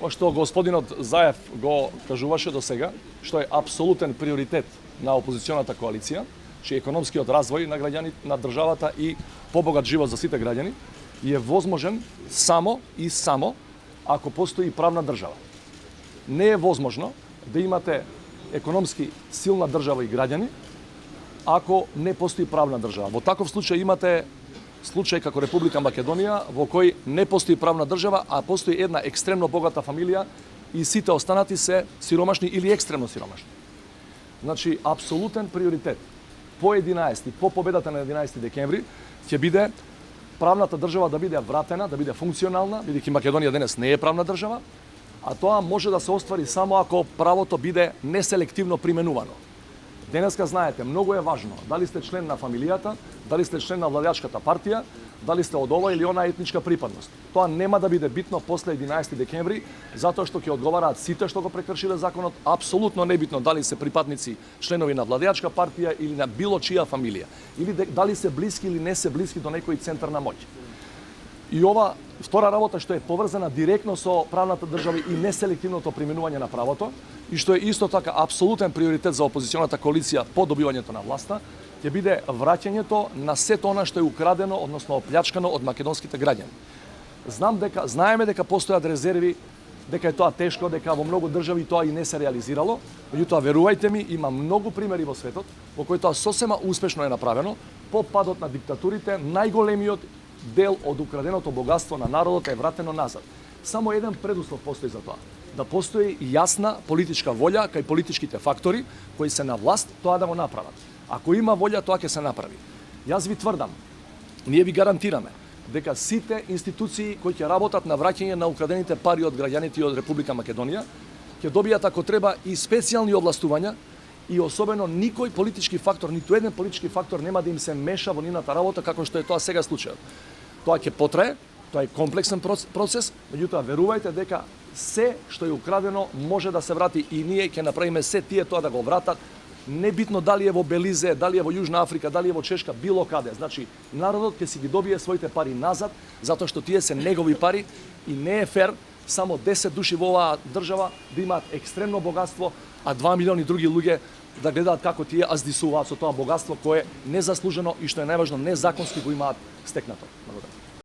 што господинот Заев го кажуваше до сега, што е апсолутен приоритет на опозиционата коалиција, че економскиот развој на на државата и побогат живот за сите граѓани е возможен само ако постои правна држава. Не е возможно да имате економски силна држава и граѓани ако не постои правна држава. Во таков случај имате случај како Република Македонија, во кој не постои правна држава, а постои една екстремно богата фамилија и сите останати се сиромашни или екстремно сиромашни. Значи, апсолутен приоритет по 11, по победата на 11 декември, ќе биде правната држава да биде вратена, да биде функционална, бидејќи Македонија денес не е правна држава, а тоа може да се оствари само ако правото биде неселективно применувано. Денеска, знаете, многу е важно дали сте член на фамилијата, дали сте член на владеачката партија, дали сте од ова или она етничка припадност. Тоа нема да биде битно после 11 декември, затоа што ќе одговараат сите што го прекршиле законот, апсолутно небитно дали се припадници, членови на владеачка партија или на било чија фамилија, или дали се блиски или не се блиски до некој центар на моќ. И ова втора работа што е поврзана директно со правната држава и неселективното применување на правото, и што е исто така апсолутен приоритет за опозиционата коалиција по добивањето на власта, ќе биде враќањето на сето она што е украдено, односно оплячкано од македонските граѓани. Знаеме дека постојат резерви, дека е тоа тешко, дека во многу држави тоа и не се реализирало, меѓутоа верувајте ми, има многу примери во светот во кои тоа сосема успешно е направено. По падот на диктатурите, најголемиот дел од украденото богатство на народот е вратено назад. Само еден предуслов постои за тоа. Да постои јасна политичка волја кај политичките фактори кои се на власт тоа да го направат. Ако има волја, тоа ќе се направи. Јас ви тврдам, ние ви гарантираме дека сите институции кои ќе работат на враќање на украдените пари од граѓаните и од Република Македонија ќе добијат ако треба и специјални овластувања и особено никој политички фактор, ниту еден политички фактор нема да им се меша во нивната работа како што е тоа сега случајот. Тоа ќе потрае, тоа е комплексен процес, меѓутоа верувајте дека се што е украдено може да се врати и ние ќе направиме се тие тоа да го вратат. Небитно дали е во Белизе, дали е во Јужна Африка, дали е во Чешка, било каде. Значи, народот ќе си ги добие своите пари назад, затоа што тие се негови пари и не е фер само 10 души во оваа држава да имаат екстремно богатство, а 2 милиони други луѓе да гледаат како тие аздисуваат со тоа богатство кое незаслужено и што е најважно незаконски го имаат стекнато. Благодарам.